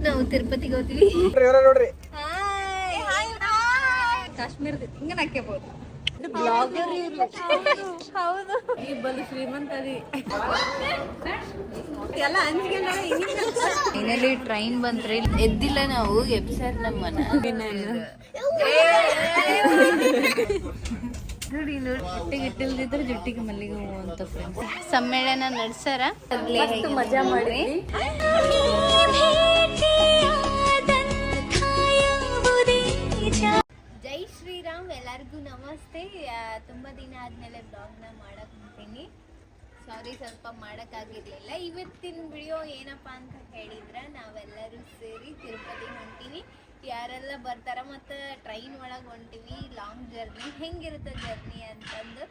ನಾವು ತಿರುಪತಿಗೆ ಹೋಗ್ತೀವಿ ನೋಡ್ರಿ ಕಾಶ್ಮೀರದ ಹಿಂಗ ಹಾಕ್ಯಬಹುದು ಹೌದು ಈ ಬಲು ಶ್ರೀಮಂತ ಎಲ್ಲ ಫೈನಲಿ ಟ್ರೈನ್ ಬಂತ್ರಿ ಎದ್ದಿಲ್ಲ ನಾವು ಎಬ್ಸರ್ ನಮ್ಮನ ನೋಡಿ ನೋಡಿ ಜುಟ್ಟಿಗೆ ಇಟ್ಟಿಲ್ದಿದ್ರೆ ಜುಟ್ಟಿಗೆ ಮಲ್ಲಿಗೆ ಹೂವು ಅಂತ ಫ್ರೆಂಡ್ಸ್ ಸಮ್ಮೇಳನ ನಡ್ಸಾರ ಮಜಾ ಮಾಡಿ ಜೈ ಶ್ರೀರಾಮ್ ಎಲ್ಲರಿಗೂ ನಮಸ್ತೆ. ತುಂಬ ದಿನ ಆದಮೇಲೆ ಬ್ಲಾಗ್ನ ಮಾಡಕ್ಕೆ ಹೋಗ್ತೀನಿ. ಸಾರಿ ಸ್ವಲ್ಪ ಮಾಡೋಕ್ಕಾಗಿರಲಿಲ್ಲ. ಇವತ್ತಿನ ವಿಡಿಯೋ ಏನಪ್ಪ ಅಂತ ಹೇಳಿದ್ರೆ ನಾವೆಲ್ಲರೂ ಸೇರಿ ತಿರುಪತಿ ಹೊಂಟೀವಿ. ಯಾರೆಲ್ಲ ಬರ್ತಾರ ಮತ್ತು ಟ್ರೈನ್ ಒಳಗೆ ಹೊಂಟೀವಿ. ಲಾಂಗ್ ಜರ್ನಿ ಹೆಂಗಿರುತ್ತೆ ಜರ್ನಿ ಅಂತಂದು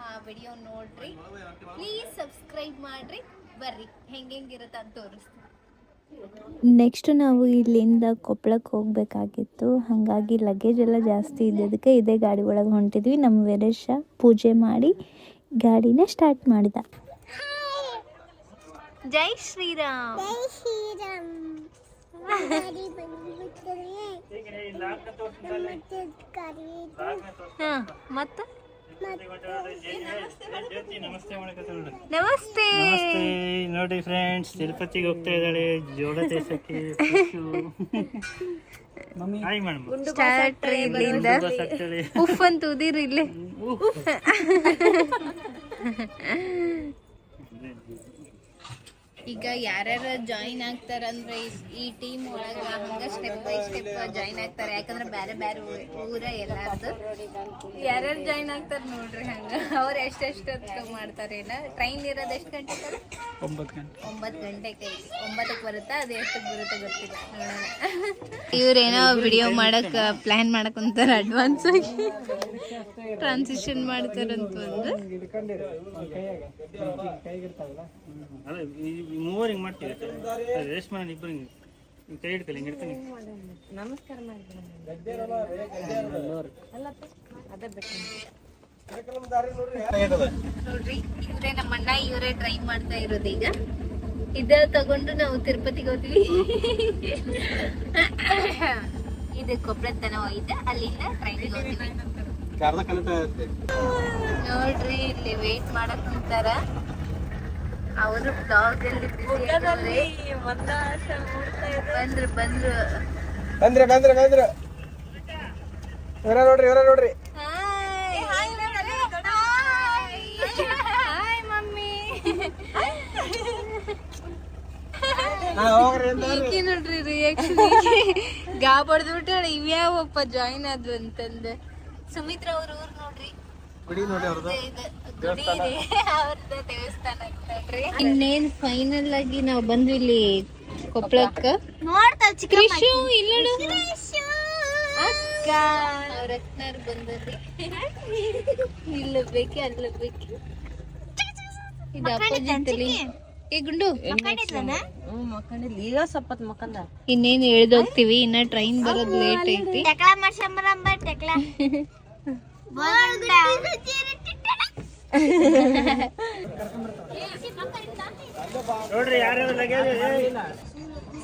ಆ ವಿಡಿಯೋ ನೋಡ್ರಿ. ಪ್ಲೀಸ್ ಸಬ್ಸ್ಕ್ರೈಬ್ ಮಾಡಿರಿ. ಬರ್ರಿ ಹೆಂಗಿರುತ್ತೆ ಅಂತ ತೋರಿಸ್ತೀನಿ. ನೆಕ್ಸ್ಟ್ ನಾವು ಇಲ್ಲಿಂದ ಕೊಪ್ಪಳಕ್ಕೆ ಹೋಗಬೇಕಾಗಿತ್ತು. ಹಾಗಾಗಿ ಲಗೇಜ್ ಎಲ್ಲ ಜಾಸ್ತಿ ಇದ್ದದಕ್ಕೆ ಇದೇ ಗಾಡಿ ಒಳಗೆ ಹೊಂಟಿದ್ವಿ. ನಮ್ಮ ವೀರೇಶ ಪೂಜೆ ಮಾಡಿ ಗಾಡಿನ ಸ್ಟಾರ್ಟ್ ಮಾಡಿದ. ಜೈ ಶ್ರೀರಾಮ್. ಮತ್ತೆ ನಮಸ್ತೆ ನೋಡಿ ಫ್ರೆಂಡ್ಸ್, ತಿರುಪತಿಗೆ ಹೋಗ್ತಾ ಇದ್ದಾಳೆ ಜೋಳ ತೇಸಕ್ಕೆ. ಸ್ಟಾರ್ಟ್ ಇಲ್ಲಿಂದ ಉಫ್ ಅಂತ ಉದಿರಿ ಇಲ್ಲಿ. ಈಗ ಯಾರ್ಯಾರು ಜಾಯಿನ್ ಆಗ್ತಾರಂದ್ರೆ ಈ ಟೀಮ್ ಒಳಗೆ ಹಂಗ ಸ್ಟೆಪ್ ಬೈ ಸ್ಟೆಪ್ ಜಾಯಿನ್ ಆಗ್ತಾರೆ. ಯಾಕಂದ್ರೆ ಬೇರೆ ಬೇರೆ ಊರ ಎಲ್ಲಾರ್ದು ಯಾರ್ಯಾರು ಜಾಯಿನ್ ಆಗ್ತಾರೆ ನೋಡ್ರಿ. ಹಂಗ ಅವ್ರು ಎಷ್ಟೆಷ್ಟು ಮಾಡ್ತಾರೆ. ಇಲ್ಲ ಟ್ರೈನ್ ಇರೋದು ಎಷ್ಟು ಗಂಟೆಗೆ? 9 ಗಂಟೆಗೆ. 9ಕ್ಕೆ ಬರುತ್ತಾ, ಅದು ಎಷ್ಟು ಬರುತ್ತೆ ಗೊತ್ತಿಲ್ಲ, ನೋಡೋಣ. ಇವ್ರೇನೋ ವಿಡಿಯೋ ಮಾಡಕ್ ಪ್ಲಾನ್ ಮಾಡಕ್ಕಂತಾರ. ಅಡ್ವಾನ್ಸ್ ಆಗಿ ಟ್ರಾನ್ಸಿಷನ್ ಮಾಡ್ತಾರಂತ ಒಂದು ಮೂವರಿಗೆ ಮಾಡ್ತೀವಿ. ರೇಷ್ಮೆ ಇಬ್ಬರು ಕೈ ಹಿಡ್ಕಲ್ಲ, ಹಿಂಗೆ ಇಡ್ತೀನಿ. ನಮಸ್ಕಾರ ಮಾಡಿ ನೋಡ್ರಿ. ಇವ್ರೇ ನಮ್ಮಣ್ಣ, ಇವರೇ ಡ್ರೈವ್ ಮಾಡ್ತಾ ಇರೋದು. ಈಗ ಇದ ತಗೊಂಡು ನಾವು ತಿರುಪತಿಗೆ ಹೋಗ್ತೀವಿ. ಇದು ಕೊಪ್ಪಳ ತನ ಹೋಯ್ತು, ಅಲ್ಲಿಂದ ಟ್ರೈನಿಗೆ ಹೋಗ್ತೀವಿ. ನೋಡ್ರಿ ಇಲ್ಲಿ ವೇಟ್ ಮಾಡಕ್ ನಿಂತಾರ. ಅವರು ಬ್ಲಾಗ್ ಅಲ್ಲಿ ಬಂದ್ರು. ನೋಡ್ರಿ ಹಾಯ್ ಮಮ್ಮಿ. ನೋಡ್ರಿ ರಿಯಾಕ್ಷನ್ ಗಾಬಡ್ದ್ಬಿಟ್ಟ. ಇವ್ಯಾವಪ್ಪ ಜಾಯಿನ್ ಆದ್ವು ಅಂತಂದ. ಸುಮಿತ್ರಾ ಅವ್ರ ಊರ್ ನೋಡ್ರಿ. ದೇವಸ್ಥಾನ. ಇನ್ನೇನ್ ಫೈನಲ್ ಆಗಿ ನಾವ್ ಬಂದ್ವಿ ಇಲ್ಲಿ ಕೊಪ್ಪಳಕ್ಕ. ಕೃಷು ಇಲ್ಲಡು ಅಕ್ಕ ಅವ್ರ ಅಕ್ಕನವ್ರು ಬಂದ್ರಿ. ಇಲ್ಲ ಬೇಕೆ ಅಲ್ಲ ಬೇಕೆ. ಇದು ಅಪೋಸಿಟ್ ಅಲ್ಲಿ. ಏ ಗುಂಡು ಈಗ ಸ್ವಲ್ಪ ಮಕ್ಕಂದ ಇನ್ನೇನ್ ಎಳ್ದೋಗ್ತಿವಿ. ಇನ್ನ ಟ್ರೈನ್ ಬರೋದ್ ಲೇಟ್ ಐತಿ.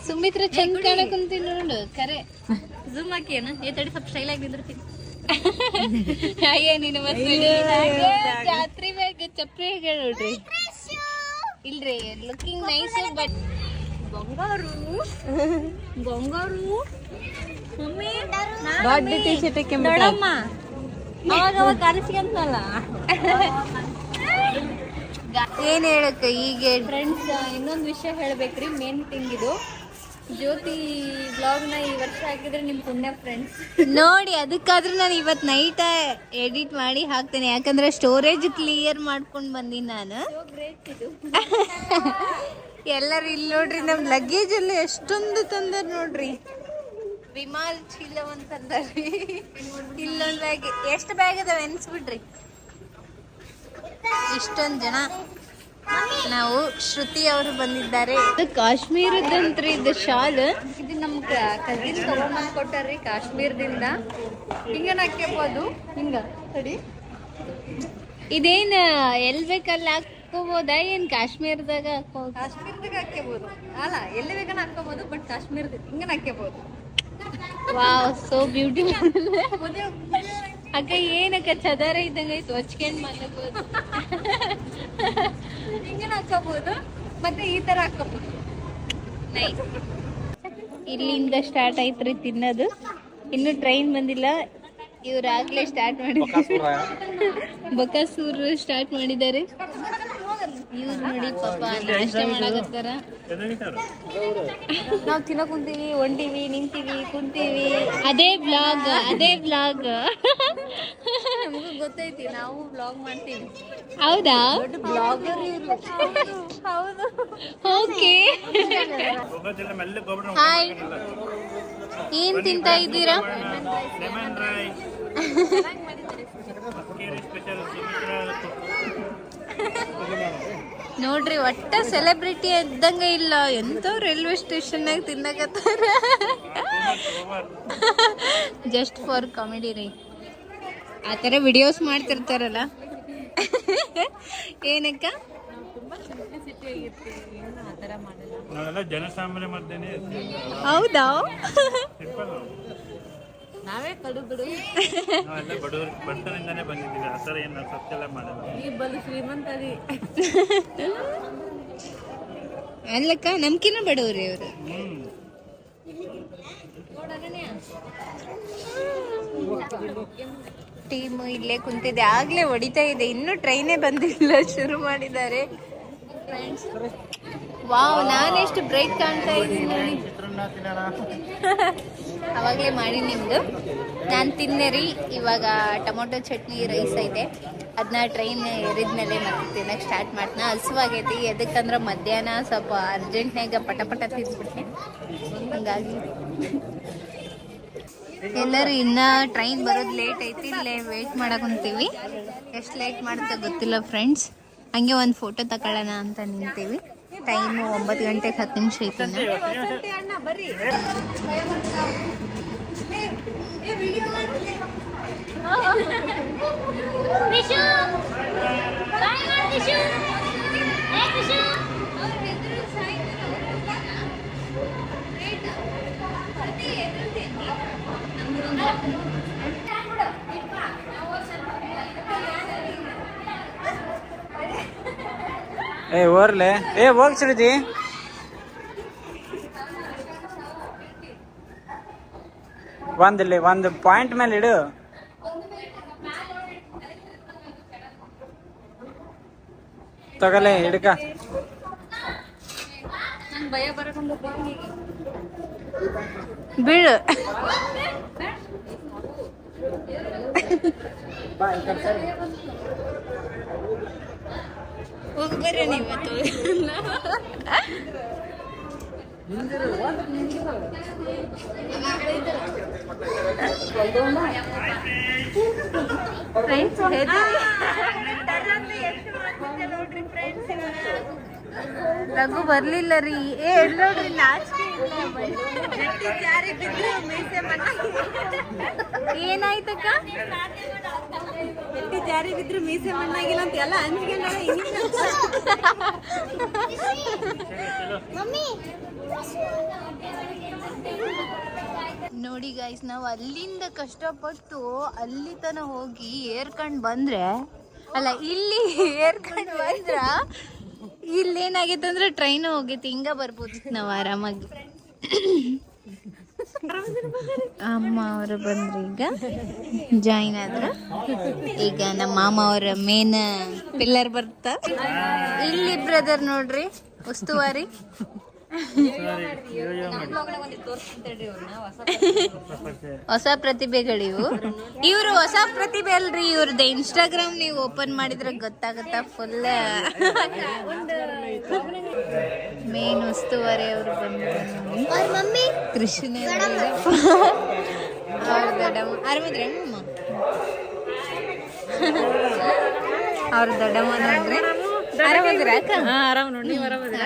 ಸುಮಿತ್ರ ಚಂದ ಕಾಣಕ್ ಕುಂತೀನಿ ನೋಡು. ಕರೆ ಝೂಮ್ ಹಾಕಿಯನ ತಡಿ ಸ್ವಲ್ಪ ಸ್ಟೈಲ್ ಆಗಿ ನಿಂದಿರ್ತೀನಿ. ಅಯ್ಯ ನೀನು ಜಾತ್ರೆ ಬ್ಯಾಗ್ ಚಪ್ರಿ ಹೇಗೆ ನೋಡ್ರಿ. ಇಲ್ರಿ ಲುಕಿಂಗ್ ನೈಸ್ ಬಟ್ ಬಂಗಾರು ಮಮ್ಮಿ ದೊಡ್ಡ ಟಿ ಶರ್ಟ್ ನೋಡಮ್ಮ. ಅವಾಗ ಕಾಣಿಸ್ಕೊಂತಲ್ಲ. ಏನ್ ಹೇಳಕ್ಕ ಈಗ ಫ್ರೆಂಡ್ಸ್, ಇನ್ನೊಂದು ವಿಷಯ ಹೇಳ್ಬೇಕ್ರಿ. ಮೇನ್ ಥಿಂಗ್ ಇದು ಜ್ಯೋತಿ ಬ್ಲಾಗ್ ನ ಈ ವರ್ಷ ಹಾಕಿದ್ರೆ ನಿಮ್ ಪುಣ್ಯ ಫ್ರೆಂಡ್ಸ್. ನೋಡಿ ಅದಕ್ಕಾದ್ರೂ ನಾನು ಇವತ್ತು ನೈಟ್ ಎಡಿಟ್ ಮಾಡಿ ಹಾಕ್ತೇನೆ. ಯಾಕಂದ್ರೆ ಸ್ಟೋರೇಜ್ ಕ್ಲಿಯರ್ ಮಾಡ್ಕೊಂಡ್ ಬಂದೀನಿ ನಾನು. ಎಲ್ಲರೂ ಇಲ್ಲಿ ನೋಡ್ರಿ, ನಮ್ ಲಗೇಜ್ ಎಲ್ಲ ಎಷ್ಟೊಂದು ತಂದರ್ ನೋಡ್ರಿ. ವಿಮಾಲ್ ಚೀಲ ಒಂದ್ ತಂದ್ರಿ. ಇಲ್ಲೊಂದ್ ಬ್ಯಾಗ್. ಎಷ್ಟು ಬ್ಯಾಗ್ ಅದಾವ ಎನ್ಸ್ಬಿಡ್ರಿ. ಇಷ್ಟೊಂದ್ ಜನ. ನಾವು ಶ್ರುತಿ ಅವರು ಬಂದಿದ್ದಾರೆ. ಇದು ಕಾಶ್ಮೀರದಂತ್ರಿ ಇದು ಶಾಲ್. ಇದು ನಮ್ ಕಸಿನ್ ತಗೊಂಡ್ ಕೊಟ್ಟಾರ್ರಿ ಕಾಶ್ಮೀರದಿಂದ. ಹಿಂಗ ಹಾಕ್ಯಬೋದು. ಹಿಂಗ ಸರಿ. ಇದೇನ್ ಎಲ್ ಬೇಕಲ್ಲ ಹಾಕೋಬೋದಾ? ಏನ್ ಕಾಶ್ಮೀರದಾಗ ಕಾಶ್ಮೀರದಾಗ ಹಾಕ್ಯಬೋದು. ಅಲ್ಲ ಎಲ್ಲಿ ಬೇಕನ್ನ ಹಾಕೋಬಹುದು. ಬಟ್ ಕಾಶ್ಮೀರದ ಹಿಂಗೆ ಹಾಕ್ಯಬಹುದು. Wow, so beautiful. ಅಕ್ಕ ಏನಕ್ಕ ಚದಾರ ಇದ್ದಂಗೆ ಐತು, ಹೊಚ್ಕೊಂಡ್ ಮಾತಾಡ್ಬೋದು. ಹಿಂಗೆ ಹಾಕಬಹುದು, ಮತ್ತೆ ಈ ತರ ಹಾಕಬಹುದು. ನೈಸ್. ಇಲ್ಲಿಂದ ಸ್ಟಾರ್ಟ್ ಆಯ್ತ್ರಿ ತಿನ್ನೋದು. ಇನ್ನು ಟ್ರೈನ್ ಬಂದಿಲ್ಲ, ಇವ್ರಾಗ್ಲೇ ಸ್ಟಾರ್ಟ್ ಮಾಡಿದ್ದಾರೆ. ಬಕಾಸೂರು ಸ್ಟಾರ್ಟ್ ಮಾಡಿದ್ದಾರೆ. ಇವ್ರು ನೋಡಿ ಪಾಪ ನಾಷ್ಟ ಮಾಡಕತ್ತಾರ. ನಾವ್ ತಿನ್ನಕ್ ಕುಂತೀವಿ, ಹೊಂಟಿವಿ, ನಿಂತೀವಿ, ಕುಂತೀವಿ. ಅದೇ ಬ್ಲಾಗ್. ನಮಗೂ ಗೊತ್ತೈತಿ, ನಾವು ಬ್ಲಾಗ್ ಮಾಡ್ತೀವಿ. ಹೌದಾ? ಬ್ಲಾಗರ್ ಇವ್ರು. ಹೌದು. ಓಕೆ. ಹಾಯ್, ಏನ್ ತಿಂತಾ ಇದ್ದೀರಾ? Lemon rice special. ನೋಡ್ರಿ, ಒಟ್ಟ ಸೆಲೆಬ್ರಿಟಿ ಇದ್ದಂಗೆ ಇಲ್ಲ. ಎಂತ ರೈಲ್ವೆ ಸ್ಟೇಷನ್ ತಿನ್ನಕತ್ತಾರ. ಜಸ್ಟ್ ಫಾರ್ ಕಾಮಿಡಿ ರೀ. ಆ ಥರ ವಿಡಿಯೋಸ್ ಮಾಡ್ತಿರ್ತಾರಲ್ಲ. ಏನಕ್ಕ? ನಾವೆಲ್ಲ ಜನಸಾಮಾನ್ಯ ಮಧ್ಯೆ ಹೌದಾ? ನಾವೇ ಕಡುಬಿಡು. ನಾವೆಲ್ಲ ಬಡತನದಿಂದಾನೇ ಬಂದಿದ್ದೀವಿ. ಆ ಥರ ಏನು ಖರ್ಚೆಲ್ಲ ಮಾಡಲ್ಲ. ಈ ಬಲು ಶ್ರೀಮಂತರಿ. ಅಲ್ಲಕ್ಕ, ನಮ್ಕಿನ ಬಡವ್ರಿ ಇವರು. ಟೀಮ್ ಇಲ್ಲೇ ಕುಂತಿದೆ, ಆಗ್ಲೇ ಹೊಡಿತಾ ಇದೆ. ಇನ್ನೂ ಟ್ರೈನೇ ಬಂದಿಲ್ಲ, ಶುರು ಮಾಡಿದ್ದಾರೆ. ವಾವ್, ನಾನೆಷ್ಟು ಬ್ರೈಟ್ ಕಾಣ್ತಾ ಇದ್ದೀನಿ ನೋಡಿ. ಅವಾಗಲೇ ಮಾಡಿ ನಿಮ್ದು. ನಾನು ತಿನ್ನೆ ರೀ. ಇವಾಗ ಟೊಮೊಟೊ ಚಟ್ನಿ ರೈಸ್ ಐತೆ, ಅದನ್ನ ಟ್ರೈನ್ ಏರಿದ್ಮೇಲೆ ಮತ್ತೆ ತಿನ್ನಕ್ಕೆ ಸ್ಟಾರ್ಟ್ ಮಾಡ್ತೀನಿ. ಹಸುವಾಗೈತಿ. ಎದಕ್ಕಂದ್ರೆ ಮಧ್ಯಾಹ್ನ ಸ್ವಲ್ಪ ಅರ್ಜೆಂಟ್ನಾಗ ಪಟ ತಿಂದ್ಬಿಡ್ತೀನಿ. ಹಂಗಾಗಿ ಎಲ್ಲರೂ ಇನ್ನ ಟ್ರೈನ್ ಬರೋದು ಲೇಟ್ ಐತಿ, ಇಲ್ಲೇ ವೇಟ್ ಮಾಡಕೊಂತೀವಿ. ಎಷ್ಟು ಲೇಟ್ ಮಾಡುತ್ತೆ ಗೊತ್ತಿಲ್ಲ ಫ್ರೆಂಡ್ಸ್. ಹಂಗೆ ಒಂದು ಫೋಟೋ ತಗೊಳ್ಳೋಣ ಅಂತ ನಿಂತೀವಿ. ಟೈಮು 9 ಗಂಟೆಗೆ 10 ನಿಮಿಷ ಐತಿ. ಓರ್ಲೆ ಹೋಗ್ ಸುಳಿದಿ. ಒಂದಿಲ್ಲಿ ಒಂದು ಪಾಯಿಂಟ್ ಮೇಲೆ ಇಡು. ತಗಲೆ ಹಿಡ್ಕ. ಭಯ ಬರಕೊಂಡು ಬೀಳು. ಹೋಗ್ಬರ್ರಿ ನೀವತ್ತು. ಫ್ರೆಂಡ್ಸ್ ರಘು ಬರ್ಲಿಲ್ಲ ರೀ. ನೋಡ್ರಿ, ನಾಚಿಕೆ ಏನಾಯ್ತಕ್ಕ? ಜಾರಿ ಬಿದ್ರು ಮೀಸೆ ಮಣ್ಣಾಗಿಲ್ಲ ಅಂತ ಎಲ್ಲ ಅಂಜ್ಕೊಂಡ. ನೋಡಿ ಗೈಸ್, ನಾವು ಅಲ್ಲಿಂದ ಕಷ್ಟಪಟ್ಟು ಅಲ್ಲಿ ತನ ಹೋಗಿ ಏರ್ಕಂಡ್ ಬಂದ್ರೆ, ಅಲ್ಲ ಇಲ್ಲಿ ಏರ್ಕಂಡ್ ಬಂದ್ರ ಇಲ್ಲೇನಾಗೈತೆ ಅಂದ್ರೆ ಟ್ರೈನ್ ಹೋಗೈತಿ. ಹಿಂಗ ಬರ್ಬೋದಿತ್ತು ನಾವು ಆರಾಮಾಗಿ. ಅಮ್ಮ ಅವರು ಬಂದ್ರು, ಈಗ ಜಾಯಿನ್ ಆದ್ರ. ಈಗ ನಮ್ಮ ಮಾಮ ಅವರ ಮೇನ್ ಪಿಲ್ಲರ್ ಬರ್ತಾ. ಇಲ್ಲಿ ಬ್ರದರ್ ನೋಡ್ರಿ, ಉಸ್ತುವಾರಿ. ಹೊಸ ಪ್ರತಿಭೆಗಳಿವು. ಇವ್ರು ಹೊಸ ಪ್ರತಿಭೆ ಅಲ್ರಿ, ಇವ್ರದ್ದು ಇನ್ಸ್ಟಾಗ್ರಾಮ್ ನೀವು ಓಪನ್ ಮಾಡಿದ್ರೆ ಗೊತ್ತಾಗತ್ತಾ. ಫುಲ್ ಮೇನ್ ಉಸ್ತುವಾರಿ ಅವರು ಬಂದ್ರು. ಕೃಷ್ಣ ಅವ್ರ ದೊಡ್ಡಮ್ಮ ಆರಾಮಿದ್ರಮ್ಮ? ಅವ್ರ ದೊಡ್ಡಮ್ಮ ನೋಡ್ರಿ. ಆರಾಮಂದ್ರ ಅಕ್ಕ? ಆರಾಮ್ ನೋಡಿ, ನೀವು ಆರಾಮಂದಿರ.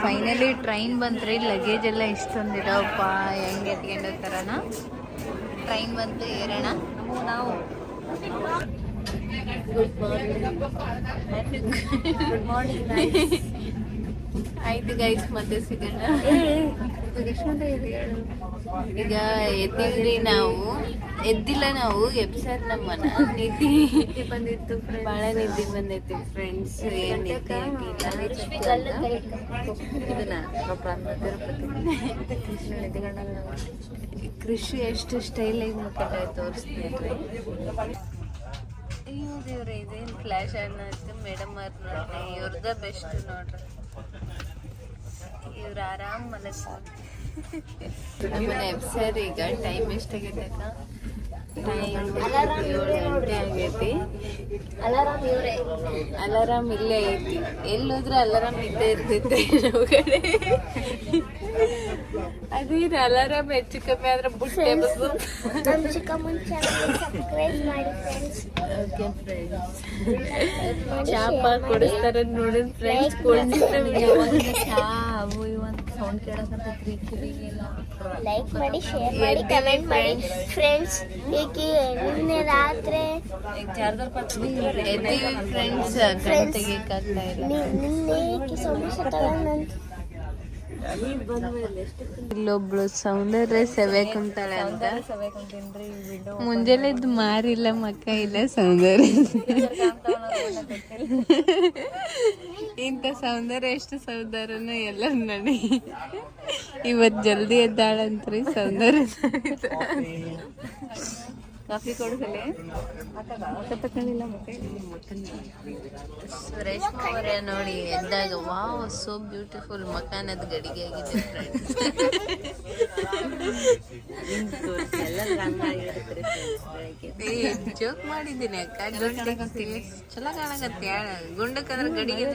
ಫೈನಲಿ ಟ್ರೈನ್ ಬಂತ್ರಿ. ಲಗೇಜ್ ಎಲ್ಲ ಇಷ್ಟೊಂದಿದಾವಪ್ಪ, ಹೆಂಗೆ ಎತ್ಕೊಂಡು ಹೋಗ್ತಾರನ. ಟ್ರೈನ್ ಬಂತು, ಏರೋಣ ನಾವು. ಆಯ್ತು ಗೈಸ್, ಮತ್ತೆ ಸಿಗೋಣ. ಈಗ ಎದ್ದಿದ್ರಿ ನಾವು, ಎದ್ದಿಲ್ಲ ನಾವು, ಎಬ್ಸರ್ ನಮ್ಮನ್ನ. ನಿದ್ದೆ ಬಂದಿತ್ತು, ಭಾಳ ನಿದ್ದೆ ಬಂದೈತಿ ಫ್ರೆಂಡ್ಸ್. ಏನ್ ನಿದ್ದೆ ಕೃಷಿ ಎಷ್ಟು ಸ್ಟೈಲಾಗಿ ಮುಖ ತೋರಿಸ್ತೀನಿ. ಇವ್ರೆ ಇದೇನು ಫ್ಲಾಶ್ ಅನ್ನತ್ತೆ ಮೇಡಮ್ ಅವ್ರ ನೋಡ್ರಿ, ಇವ್ರದ ಬೆಸ್ಟ್ ನೋಡ್ರಿ. ಇವ್ರು ಆರಾಮ್ ನಮ್ಮನೆ ಎಬ್ಸರ್. ಈಗ ಟೈಮ್ ಎಷ್ಟಾಗೈತೆ ಅಕ್ಕ? ಟೈಮ್ 7 ಗಂಟೆ ಆಗೈತಿ. ಅಲಾರಾಮ್ ಇಲ್ಲೇ ಐತಿ. ಎಲ್ಲೋದ್ರೆ ಅಲಾರಾಮ್ ಇದ್ದೇ ಇರ್ತೈತೆ ನಾವು ಕಡೆ. ಅದೇನು ಅಲಾರಾಮ್ ಹೆಚ್ಚು ಕಮ್ಮಿ ಆದ್ರೆ ಬುಟ್ಟೆ ಚಾಪ ಕೊಡಿಸ್ತಾರ ನೋಡಿ ಫ್ರೆಂಡ್ಸ್. ಚಾ ಅವು ಇವನ್ ಸೌಂಡ್ ಕೇಳಕತ್ತೈತ್ರಿ ಕಿವಿಗೆಲ್ಲ. ಲೈಕ್ ಮಾಡಿ, ಶೇರ್ ಮಾಡಿ, ಕಮೆಂಟ್ ಮಾಡಿ ಫ್ರೆಂಡ್ಸ್. ಈಗ ನಿನ್ನೆ ರಾತ್ರಿ ಎದ್ದೀವಿ ಫ್ರೆಂಡ್ಸ್, ಕಣ್ ತೆಗಿಯಕ್ಕಾಗ್ತಾ ಇಲ್ಲ. ನಿನ್ನೆ ಸಮೋಸ ತಗೊಂಡ್ ಇಲ್ಲೊಬ್ಳು ಸೌಂದರ್ಯ ಸೆವೆ ಕುಂತಾಳೆ ಅಂತ. ಮುಂಜಾನೆದ್ದು ಮಾರಿಲ್ಲ ಮಕ್ಕ ಇಲ್ಲ ಸೌಂದರ್ಯ. ಇಂಥ ಸೌಂದರ್ಯ ಎಷ್ಟು ಸೌಂದರ್ಯನ ಎಲ್ಲ ನೋಡಿ. ಇವತ್ತು ಜಲ್ದಿ ಎದ್ದಾಳಂತ್ರಿ ಸೌಂದರ್ಯ. ಕಾಫಿ ಕೊಡಿಸಲೇ ತಕೊಂಡಿಲ್ಲ ಸುರೇಶ್ ಅವರೇ ನೋಡಿ ಎದ್ದಾಗ ವಾವ್ ಸೋ ಬ್ಯೂಟಿಫುಲ್ ಮಕಾನದ ಗಡಿಗೆ ಆಗಿದೆ ಫ್ರೆಂಡ್ಸ್. ಜೋಕ್ ಮಾಡಿದ್ದೀನಿ ಅಕ್ಕ, ಚಲೋ ಕಾಣಕತ್ತೆ. ಗುಂಡಕ್ಕಂದ್ರೆ ಗಡಿಗೆ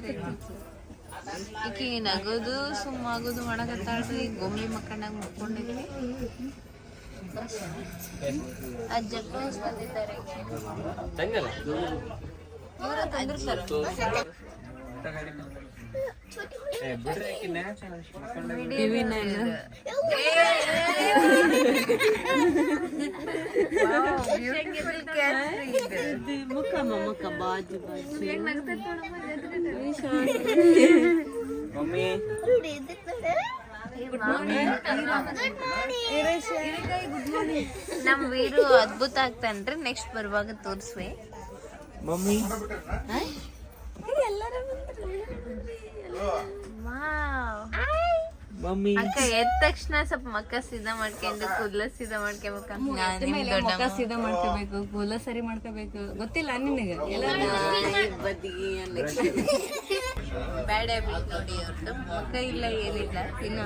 ಈಕಿ ನಗೋದು ಸುಮ್ಮಾಗೋದು ಮಾಡಕತ್ತಾಳ್ರಿ. ಗೊಂಬೆ ಮಕ್ಕಂಡಾಗ ಮುಕ್ಕೊಂಡಿದ್ವಿ. ಅಜ್ಜ ಬಂದಿದ್ದಾರೆ. ನಮ್ ವೀರು ಅದ್ಭುತ ಆಗ್ತಾನ್ರಿ. ನೆಕ್ಸ್ಟ್ ಬರುವಾಗ ತೋರ್ಸ್ವೆ ಮಮ್ಮಿ. ಮಮ್ಮಿ ಅಕ್ಕ ಎದ್ದ ತಕ್ಷಣ ಸ್ವಲ್ಪ ಮಕ್ಕ ಸೀದಾ ಮಾಡ್ಕೊಂಡು ಕೂದಲ ಸೀದಾ ಮಾಡ್ಕೋಬೇಕು. ಸೀದಾ ಮಾಡ್ಕೋಬೇಕು, ಕೂದಲ ಸರಿ ಮಾಡ್ಕೋಬೇಕು. ಗೊತ್ತಿಲ್ಲ ನಿನಗೆ ಬ್ಯಾಡ್ ಹ್ಯಾಬಿಟ್ ನೋಡಿ ಅವ್ರದ್ದು. ಮಕ್ಕ ಇಲ್ಲ ಏನಿಲ್ಲ ಇನ್ನು.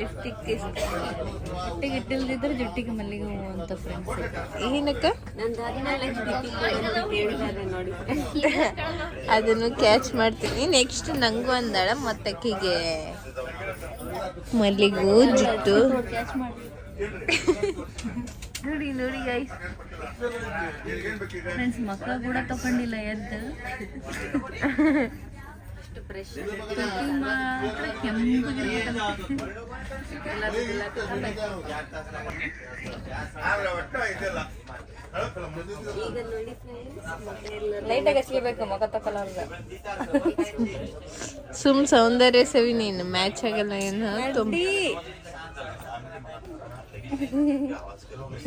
ಲಿಫ್ಟಿಕ್ ಜುಟ್ಟಿಗೆ ಇಟ್ಟಿಲ್ದಿದ್ರೆ ಜುಟ್ಟಿಗೆ ಮಲ್ಲಿಗೆ ಹೂವು ಅಂತ ಫ್ರೆಂಡ್ಸ್. ಏನಕ್ಕ ಅದನ್ನು ಕ್ಯಾಚ್ ಮಾಡ್ತೀನಿ. ನೆಕ್ಸ್ಟ್ ನಂಗೂ ಅಂದಾಳ ಮತ್ತಕ್ಕಿಗೆ ಮಲ್ಲಿಗೂ ಜುಟ್ಟು. ನೋಡಿ ನೋಡಿ ಗೈಸ್ ಫ್ರೆಂಡ್ಸ್, ಮಕ್ಕ ಕೂಡ ತಕೊಂಡಿಲ್ಲ ಎದ್ದು. ಲೈಟಾಗಿ ಹಚ್ಕೋಬೇಕು ಮಗ ತಕೊಲಾರ್ದ. ಸುಮ್ ಸೌಂದರ್ಯ ಸವಿ ನೀನು ಮ್ಯಾಚ್ ಆಗಲ್ಲ ಏನು.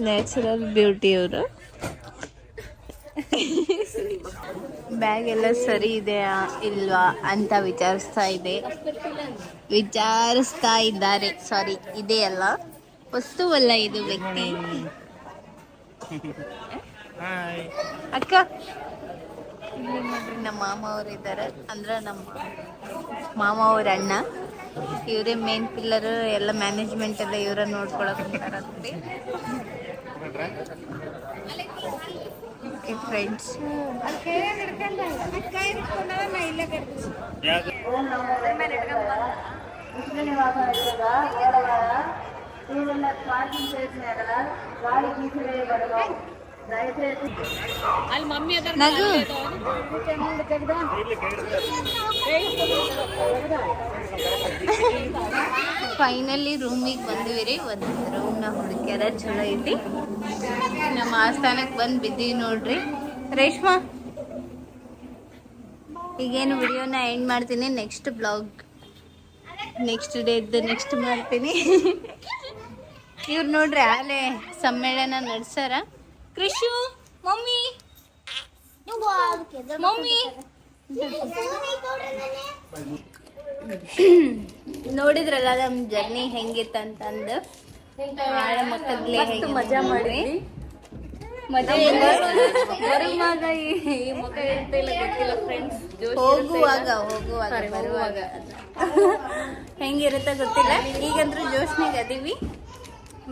ನ್ಯಾಚುರಲ್ ಬ್ಯೂಟಿ ಅವರು. ಬ್ಯಾಗ್ ಎಲ್ಲ ಸರಿ ಇದೆಯಾ ಇಲ್ವಾ ಅಂತ ವಿಚಾರಿಸ್ತಾ ಇದ್ದಾರೆ. ಸಾರಿ, ಇದೆಯಲ್ಲ ವಸ್ತುವಲ್ಲ ಇದು ವ್ಯಕ್ತಿ. ಅಕ್ಕ ಇಲ್ಲಿ ನೋಡ್ರಿ ನಮ್ಮ ಮಾಮ ಅವ್ರು ಇದ್ದಾರೆ. ಅಂದ್ರೆ ನಮ್ಮ ಮಾಮ ಅವ್ರ ಅಣ್ಣ. ಇವರೇ ಮೇನ್ ಪಿಲ್ಲರ್. ಎಲ್ಲ ಮ್ಯಾನೇಜ್ಮೆಂಟ್ ಎಲ್ಲ ಇವರ ನೋಡ್ಕೊಳಕ್ ಅಂತಾರಂತೆ ಫ್ರೆಂಡ್ಸ್. ನಗು ಫೈನಲಿ ರೂಮಿಗೆ ಬಂದಿವಿ ರೀ. ಒಂದು ರೂಮ್ನ ಹುಡುಕ್ಯಾರ, ಚಲೋ ಐತಿ. ನಮ್ಮ ಆಸ್ಥಾನಕ್ಕೆ ಬಂದು ಬಿದ್ದೀವಿ ನೋಡ್ರಿ. ರೇಷ್ಮಾ ಈಗೇನು ವಿಡಿಯೋನ ಎಂಡ್ ಮಾಡ್ತೀನಿ. ನೆಕ್ಸ್ಟ್ ಬ್ಲಾಗ್ ನೆಕ್ಸ್ಟ್ ಡೇದ್ದು ನೆಕ್ಸ್ಟ್ ಮಾಡ್ತೀನಿ. ಇವ್ರು ನೋಡ್ರಿ ಆಲೆ ಸಮ್ಮೇಳನ ನಡ್ಸಾರ. ಕೃಷು ಮಮ್ಮಿ ಮಮ್ಮಿ ನೋಡಿದ್ರಲ್ಲ ನಮ್ಮ ಜರ್ನಿ ಹೆಂಗಿತ್ತಂತಂದು. ಆಳ ಮಕ್ಕದ್ಲೆ ಮಜಾ ಮಾಡಿದ್ವಿ. ಮಜಾ ಬರುವಾಗ ಈ ಮುಖ ಇರ್ತಿಲ್ಲ ಗೊತ್ತಿಲ್ಲ ಫ್ರೆಂಡ್ಸ್. ಹೋಗುವಾಗ ಬರುವಾಗ ಹೆಂಗಿರುತ್ತೆ ಗೊತ್ತಿಲ್ಲ. ಈಗಂದ್ರೂ ಜೋಶ್ನಾಗ ಅದೀವಿ.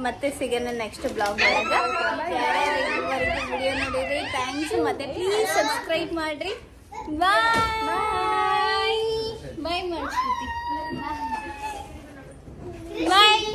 ಮತ್ತೆ ಸಿಗೋಣ ನೆಕ್ಸ್ಟ್ ಬ್ಲಾಗ್ ಒಳಗ. ಯಾರ್ಯಾರು ವಿಡಿಯೋ ನೋಡಿದ್ರಿ ಥ್ಯಾಂಕ್ಸ್. ಮತ್ತೆ ಪ್ಲೀಸ್ ಸಬ್ಸ್ಕ್ರೈಬ್ ಮಾಡ್ರಿ. ಬಾಯ್ ಬಾಯ್ ಮಾಡಿಸ್ಬಿಟ್ಟು ಬಾಯ್.